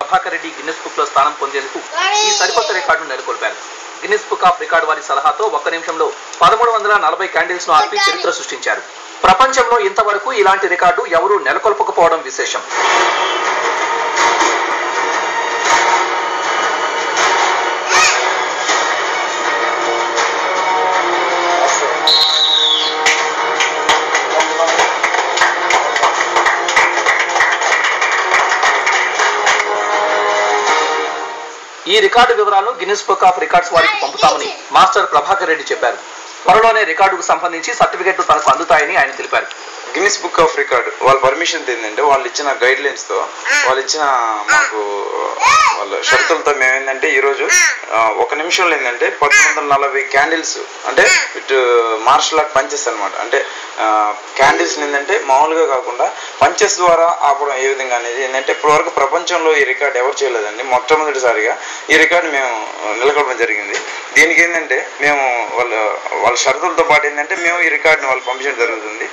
Prabhakar Reddy Guinness book లో స్థానం పొందేందుకు ఈ సరికొత్త రికార్డును నెలకొల్పారు. గిన్నిస్ బుక్ ఆఫ్ రికార్డు వారి సలహాతో 1 నిమిషంలో 1340 క్యాండిల్స్ ను ఆర్పి చరిత్ర సృష్టించారు. ప్రపంచంలో ఇంతవరకు ఇలాంటి రికార్డు ఎవరూ నెలకొల్పకపోవడం విశేషం. ఈ రికార్డు వివరాలను గిన్నిస్ బుక్ ఆఫ్ రికార్డ్స్ వారికి పంపుతామని మాస్టర్ ప్రభాకర్ రెడ్డి చెప్పారు. త్వరలోనే రికార్డుకు సంబంధించి సర్టిఫికెట్లు తనకు అందుతాయని ఆయన తెలిపారు. గిన్నిస్ బుక్ ఆఫ్ రికార్డ్ వాళ్ళ పర్మిషన్ ఏంటంటే వాళ్ళు ఇచ్చిన గైడ్ లైన్స్ తో వాళ్ళు ఇచ్చిన మాకు వాళ్ళ షరతులతో మేము ఏంటంటే ఈరోజు 1 నిమిషంలో ఏంటంటే 1340 క్యాండిల్స్ అంటే ఇటు మార్షల్ ఆర్ట్ పంచెస్ అనమాట. అంటే క్యాండిల్స్ ఏంటంటే మామూలుగా కాకుండా పంచెస్ ద్వారా ఆపడం ఏ విధంగా అనేది ఏంటంటే ఇప్పటివరకు ప్రపంచంలో ఈ రికార్డ్ ఎవరు చేయలేదండి. మొట్టమొదటిసారిగా ఈ రికార్డు మేము నెలకొల్పడం జరిగింది. దీనికి ఏంటంటే మేము వాళ్ళ షరతులతో పాటు ఏంటంటే మేము ఈ రికార్డుని వాళ్ళు పంపించడం జరుగుతుంది.